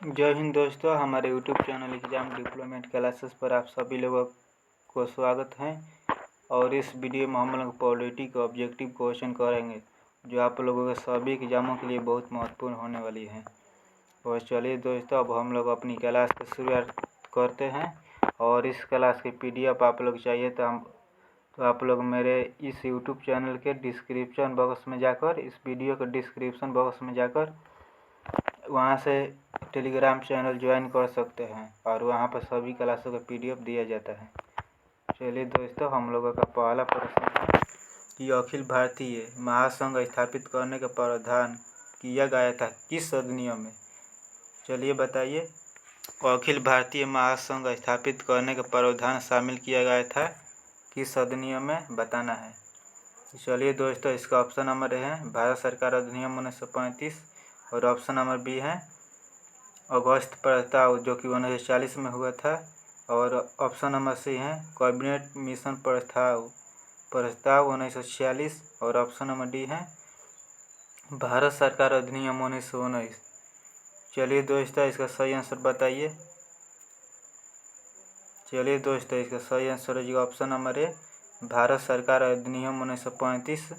जय हिंद दोस्तों, हमारे YouTube channel exam diplomat classes पर आप सभी लोगों को स्वागत है। और इस वीडियो में हम लोग पॉलिटी के ऑब्जेक्टिव क्वेश्चन करेंगे जो आप लोगों के सभी एग्जामों के लिए बहुत महत्वपूर्ण होने वाली है। और चलिए दोस्तों, अब हम लोग अपनी क्लास की शुरुआत करते हैं। और इस क्लास की PDF आप लोग चाहिए तो आप लोग मेरे इस यूट्यूब चैनल के डिस्क्रिप्शन बॉक्स में जाकर, इस वीडियो के डिस्क्रिप्शन बॉक्स में जाकर वहाँ से टेलीग्राम चैनल ज्वाइन कर सकते हैं और वहाँ पर सभी क्लासों का PDF दिया जाता है। चलिए दोस्तों, हम लोगों का पहला प्रश्न है कि अखिल भारतीय महासंघ स्थापित करने का प्रावधान किया गया था किस अधिनियम में। चलिए बताइए, अखिल भारतीय महासंघ स्थापित करने का प्रावधान शामिल किया गया था किस अधिनियम में, बताना है। चलिए दोस्तों, इसका ऑप्शन नंबर है भारत सरकार अधिनियम 1935 और ऑप्शन नंबर बी है अगस्त प्रस्ताव जो कि 1940 में हुआ था। और ऑप्शन नंबर सी है कैबिनेट मिशन प्रस्ताव 1946 और ऑप्शन नंबर डी है भारत सरकार अधिनियम 1919। चलिए दोस्तों, इसका सही आंसर बताइए। चलिए दोस्तों, इसका सही आंसर हो जाएगा ऑप्शन नंबर ए भारत सरकार अधिनियम 1935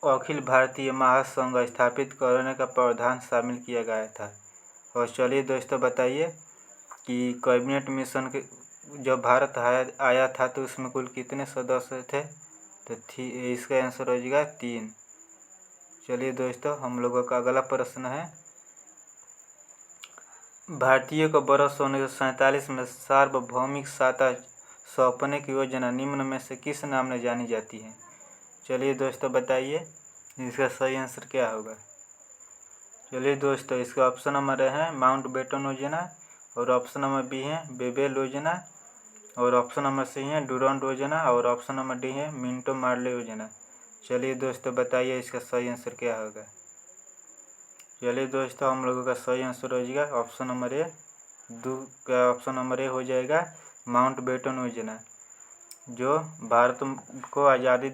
अखिल भारतीय महासंघ स्थापित करने का प्रावधान शामिल किया गया था। और चलिए दोस्तों बताइए कि कैबिनेट मिशन के जब भारत आया था तो उसमें कुल कितने सदस्य थे, तो इसका आंसर हो जाएगा 3। चलिए दोस्तों, हम लोगों का अगला प्रश्न है भारतीय को वर्ष 1947 में सार्वभौमिक सत्ता सौंपने की योजना निम्न में से किस नाम से जानी जाती है। चलिए दोस्तों बताइए, इसका सही आंसर क्या होगा। चलिए दोस्तों, इसका ऑप्शन नंबर है माउंट बेटन योजना और ऑप्शन नंबर बी है बेबेल योजना और ऑप्शन नंबर सी है डूरंड योजना और ऑप्शन नंबर डी है मिंटो मार्ले योजना। चलिए दोस्तों बताइए, इसका सही आंसर क्या होगा। चलिए दोस्तों, हम लोगों का सही आंसर हो जाएगा option number A option number A हो जाएगा माउंट बेटन योजना, जो भारत को आज़ादी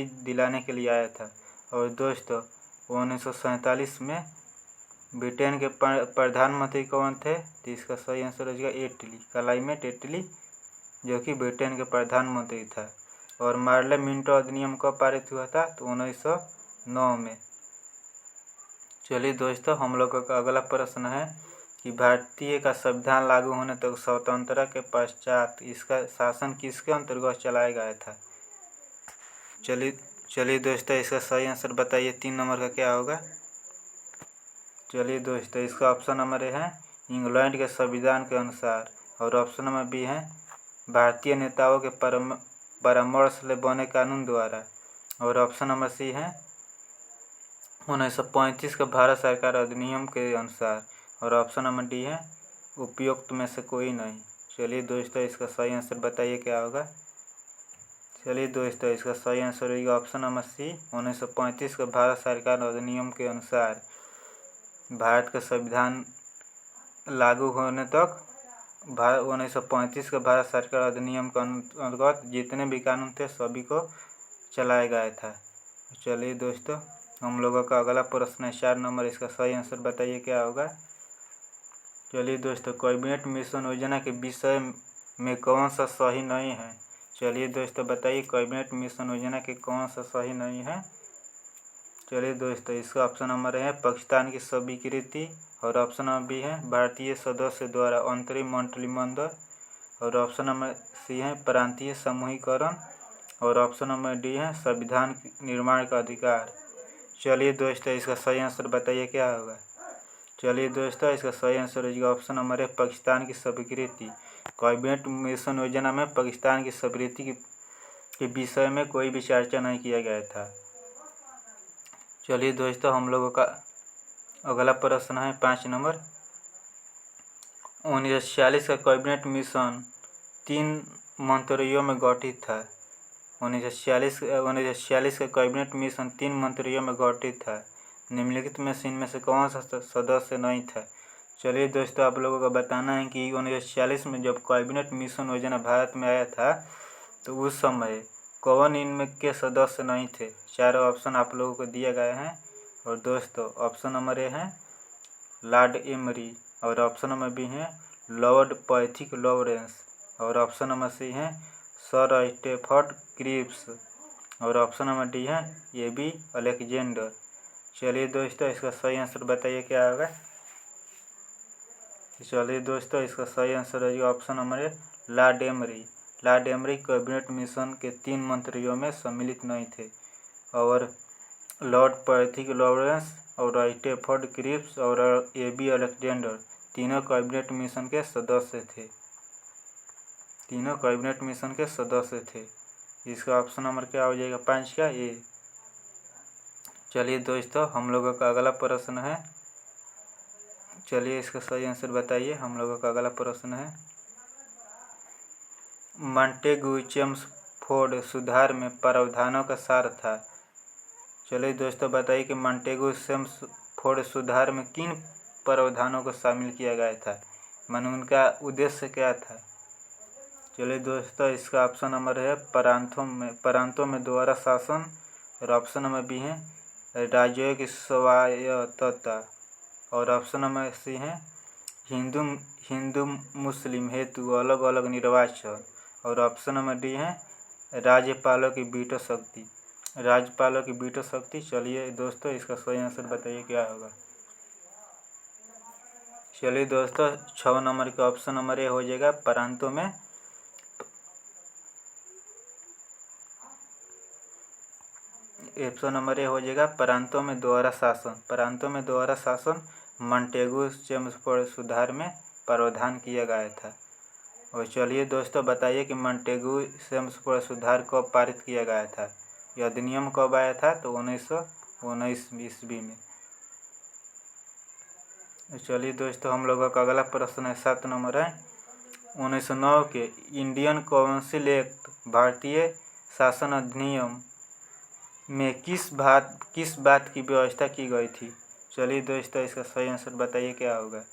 दिलाने के लिए आया था। और दोस्तों 1947 में ब्रिटेन के प्रधानमंत्री कौन थे, तो इसका सही आंसर हो जाएगा एटली, क्लाइमेट एटली, जो कि ब्रिटेन के प्रधानमंत्री था। और मार्ले मिंटो अधिनियम कब पारित हुआ था, तो 1909 में। चलिए दोस्तों, हम लोगों का अगला प्रश्न है कि भारतीय का संविधान लागू होने तक स्वतंत्रता के पश्चात इसका शासन किसके अंतर्गत चलाया गया था। चलिए दोस्तों, इसका सही आंसर बताइए 3 नंबर का क्या होगा। चलिए दोस्तों, इसका ऑप्शन नंबर ए है इंग्लैंड के संविधान के अनुसार और ऑप्शन नंबर बी है भारतीय नेताओं के परामर्श से बने कानून द्वारा और ऑप्शन नंबर सी है 1935 के भारत सरकार अधिनियम के अनुसार और ऑप्शन नंबर डी है उपयुक्त में से कोई नहीं। चलिए दोस्तों, इसका सही आंसर बताइए क्या होगा। चलिए दोस्तों, इसका सही आंसर होगा ऑप्शन नंबर सी 1935 के भारत सरकार अधिनियम के अनुसार भारत का संविधान लागू होने तक 1935 के भारत सरकार अधिनियम के अंतर्गत जितने भी कानून थे सभी को चलाया गया था। चलिए दोस्तों, हम लोगों का अगला प्रश्न है 4 नंबर, इसका सही आंसर बताइए क्या होगा। चलिए दोस्तों, कैबिनेट मिशन योजना के विषय में कौन सा सही नहीं है। चलिए दोस्तों बताइए, कैबिनेट मिशन योजना के कौन सा सही नहीं है। चलिए दोस्तों, इसका ऑप्शन नंबर है पाकिस्तान की स्वीकृति और ऑप्शन नंबर बी है भारतीय सदस्य द्वारा अंतरिम मंत्रिमंडल और ऑप्शन नंबर सी है प्रांतीय समूहीकरण और ऑप्शन नंबर डी है संविधान निर्माण का अधिकार। चलिए दोस्तों, इसका सही आंसर बताइए क्या होगा। चलिए दोस्तों, इसका सही आंसर हो जाएगा ऑप्शन नंबर है पाकिस्तान की स्वीकृति। कैबिनेट मिशन योजना में पाकिस्तान की स्वीकृति के विषय में कोई भी चर्चा नहीं किया गया था। चलिए दोस्तों, हम लोगों का अगला प्रश्न है 5 नंबर, 1946 का कैबिनेट मिशन 3 मंत्रियों में गठित था। 1946 का कैबिनेट मिशन 3 मंत्रियों में गठित था। निम्नलिखित में से इनमें से कौन सा सदस्य नहीं था। चलिए दोस्तों, आप लोगों को बताना है कि 1946 में जब कैबिनेट मिशन योजना भारत में आया था तो उस समय कौन इनमें के सदस्य नहीं थे। चारों ऑप्शन आप लोगों को दिए गए हैं। और दोस्तों ऑप्शन नंबर ए है लॉर्ड एमरी। और ऑप्शन नंबर बी है लॉर्ड पैथिक लॉरेंस। और ऑप्शन नंबर सी है सर स्टेफर्ड क्रिप्स। और ऑप्शन नंबर डी है ए.बी. अलेक्जेंडर। चलिए दोस्तों इसका सही आंसर बताइए क्या होगा। चलिए दोस्तों इसका सही आंसर है option number A Lord emery. Lord emery cabinet mission के 3 मंत्रियों में सम्मिलित नहीं थे। और लॉर्ड पैथिक लॉरेंस और स्टेफर्ड क्रिप्स और ए.बी. अलेक्जेंडर तीनों कैबिनेट मिशन के सदस्य थे। तीनों कैबिनेट मिशन के सदस्य थे। इसका ऑप्शन नंबर क्या हो जाएगा 5 का ए। चलिए दोस्तों हम लोगों का अगला प्रश्न है। चलिए इसका सही आंसर बताइए। हम लोगों का अगला प्रश्न है मॉन्टेगू चेम्सफोर्ड सुधार में प्रावधानों का सार था। चलिए दोस्तों बताइए कि मॉन्टेगू चेम्सफोर्ड सुधार में किन प्रावधानों को शामिल किया गया था, माने उनका उद्देश्य क्या था। चलिए दोस्तों इसका ऑप्शन नंबर है प्रांतों में द्वारा शासन। और ऑप्शन नंबर बी है राज्यों की स्वायत्तता। और ऑप्शन नंबर सी है हिंदू मुस्लिम हेतु अलग अलग निर्वाचन। और ऑप्शन नंबर डी है राज्यपालों की वीटो शक्ति। राज्यपालों की वीटो शक्ति। चलिए दोस्तों इसका सही आंसर बताइए क्या होगा। चलिए दोस्तों 6 नंबर का ऑप्शन नंबर ए हो जाएगा प्रांतों में। ऑप्शन नंबर ए हो जाएगा प्रांतों में द्वारा शासन। प्रांतों में द्वारा शासन मॉन्टेगू चेम्सफोर्ड सुधार में प्रावधान किया गया था। और चलिए दोस्तों बताइए कि मॉन्टेगू चेम्सफोर्ड सुधार कब पारित किया गया था। यह अधिनियम कब आया था तो 1919 ईस्वी में। चलिए दोस्तों हम लोगों का अगला प्रश्न है 7 नंबर है 1909 के इंडियन काउंसिल एक्ट भारतीय शासन अधिनियम में किस बात की व्यवस्था की गई थी। चलिए दोस्तों इसका सही आंसर बताइए क्या होगा।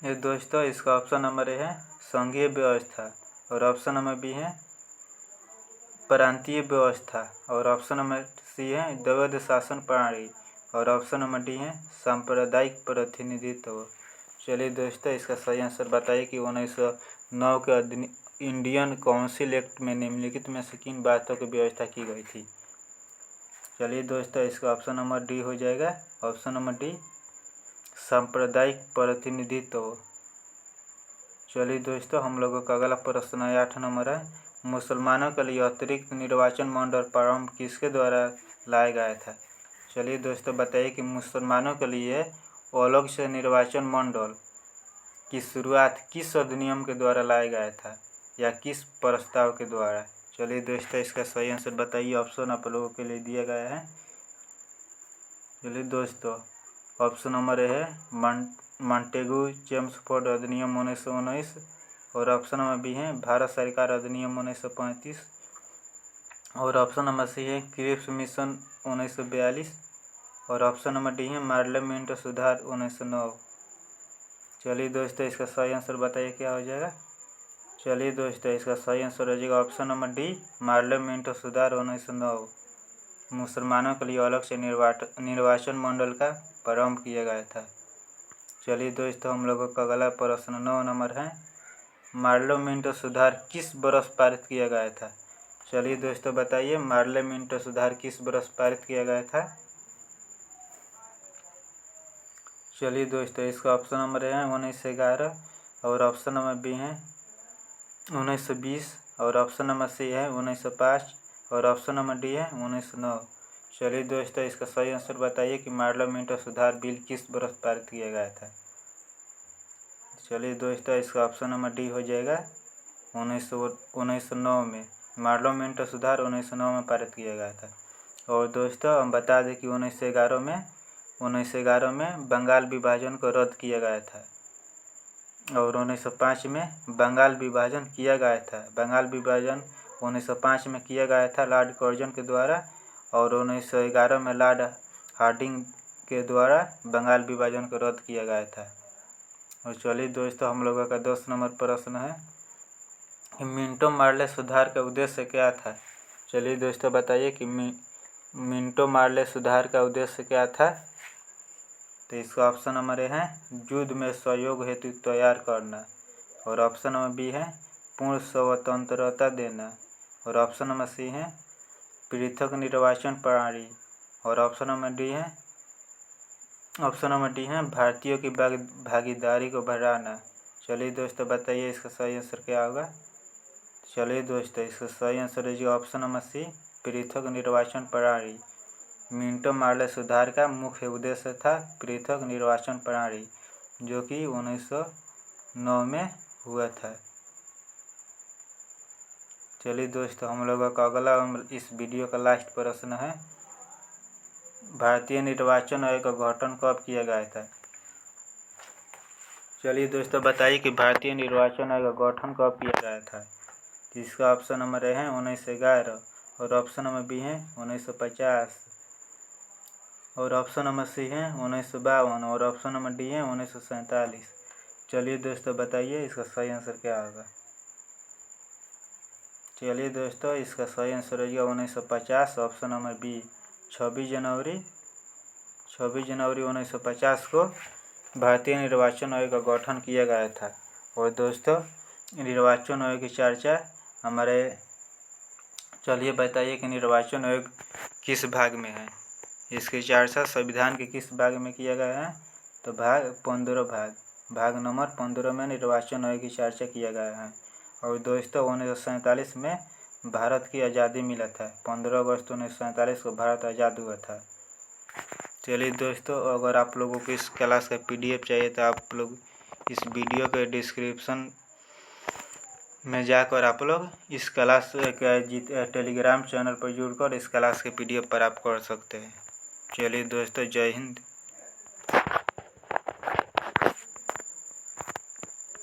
ये दोस्तों इसका ऑप्शन नंबर ए है संघीय व्यवस्था। और ऑप्शन नंबर बी है प्रांतीय व्यवस्था। और ऑप्शन नंबर सी है द्वैध शासन प्रणाली। और ऑप्शन नंबर डी है सांप्रदायिक प्रतिनिधित्व। चलिए दोस्तों इसका सही आंसर बताइए कि 1909 के इंडियन काउंसिल एक्ट में निम्नलिखित में से किन बातों की व्यवस्था की गई थी। चलिए दोस्तों इसका ऑप्शन नंबर डी हो जाएगा। ऑप्शन नंबर डी सांप्रदायिक प्रतिनिधित्व। चलिए दोस्तों हम लोगों का अगला प्रश्न है 8 नंबर है मुसलमानों के लिए अतिरिक्त निर्वाचन मंडल प्रारंभ किसके द्वारा लाया गया था। चलिए दोस्तों बताइए कि मुसलमानों के लिए अलग से निर्वाचन मंडल की शुरुआत किस अधिनियम के द्वारा लाया गया था या किस प्रस्ताव के द्वारा। चलिए दोस्तों इसका सही आंसर बताइए। ऑप्शन आप लोगों के लिए दिया गया है। चलिए दोस्तों ऑप्शन नंबर ए है मॉन्टेगू चेम्सफोर्ड अधिनियम 1919। और ऑप्शन नंबर बी है भारत सरकार अधिनियम 1935। और ऑप्शन नंबर सी है क्रिप्स मिशन 1942। और ऑप्शन नंबर डी है पार्लियामेंट सुधार 1909। चलिए दोस्तों इसका सही आंसर बताइए क्या हो जाएगा। चलिए दोस्तों इसका सही आंसर हो जाएगा ऑप्शन नंबर डी पार्लियामेंट सुधार 1909। मुसलमानों के लिए अलग से निर्वाचन मंडल का प्रारंभ किया गया था। चलिए दोस्तों हम लोगों का अगला प्रश्न 9 नंबर है पार्लियामेंट सुधार किस वर्ष पारित किया गया था। चलिए दोस्तों बताइए पार्लियामेंट सुधार किस वर्ष पारित किया गया था। चलिए दोस्तों इसका ऑप्शन नंबर है 1911। और ऑप्शन नंबर बी है 1920। और ऑप्शन नंबर सी है 1905। और ऑप्शन नंबर डी है 1909। चलिए दोस्तों इसका सही आंसर बताइए कि पार्लियामेंट सुधार बिल किस वर्ष पारित किया गया था। चलिए दोस्तों इसका ऑप्शन नंबर डी हो जाएगा 1909 में। पार्लियामेंट सुधार 1909 में पारित किया गया था। और दोस्तों हम बता दें कि 1911 में बंगाल विभाजन को रद्द किया गया था। और 1905 में बंगाल विभाजन किया गया था। बंगाल विभाजन 1905 में किया गया था लॉर्ड कर्जन के द्वारा। और 1911 में लॉर्ड हार्डिंग के द्वारा बंगाल विभाजन को रद्द किया गया था। और चलिए दोस्तों हम लोगों का 10 नंबर प्रश्न है कि मिंटो मार्ले सुधार का उद्देश्य क्या था। चलिए दोस्तों बताइए कि मिंटो मार्ले सुधार का उद्देश्य क्या था। तो इसका ऑप्शन नंबर ए है युद्ध में सहयोग हेतु तैयार करना, और ऑप्शन नंबर बी है पूर्ण स्वतंत्रता देना, और ऑप्शन नंबर सी है पृथक निर्वाचन प्रणाली, और ऑप्शन नंबर डी है भारतीयों की भागीदारी को बढ़ाना। चलिए दोस्तों बताइए इसका सही आंसर क्या होगा। चलिए दोस्तों इसका सही आंसर है जी ऑप्शन नंबर सी पृथक निर्वाचन प्रणाली। मिंटो मार्ले सुधार का मुख्य उद्देश्य था पृथक निर्वाचन प्रणाली, जो कि 1909 में हुआ था। चलिए दोस्तों हम लोगों का अगला इस वीडियो का लास्ट प्रश्न है, भारतीय निर्वाचन आयोग का गठन कब किया गया था। चलिए दोस्तों बताइए कि भारतीय निर्वाचन आयोग का गठन कब किया गया था। इसका ऑप्शन नंबर ए है 1911, और ऑप्शन नंबर बी है 1950, और ऑप्शन नंबर सी है 1952, और ऑप्शन नंबर डी है 1947। चलिए दोस्तों बताइए इसका सही आंसर क्या होगा। चलिए दोस्तों इसका सही आंसर हो गया 1950, ऑप्शन नंबर बी 26 जनवरी 1950 को भारतीय निर्वाचन आयोग का गठन किया गया था। और दोस्तों निर्वाचन आयोग की चर्चा हमारे, चलिए बताइए कि निर्वाचन आयोग किस भाग में है। इसकी चर्चा संविधान के किस भाग में किया गया है, तो भाग नंबर 15 में निर्वाचन आयोग की चर्चा किया गया है। और दोस्तों 1947 में भारत की आज़ादी मिला था, 15 अगस्त 1947 को भारत आज़ाद हुआ था। चलिए दोस्तों अगर आप लोगों को इस क्लास का PDF चाहिए तो आप लोग इस वीडियो के डिस्क्रिप्शन में जाकर आप लोग इस क्लास का टेलीग्राम चैनल पर जुड़कर इस क्लास के PDF प्राप्त कर सकते हैं। चलिए दोस्तों जय हिंद।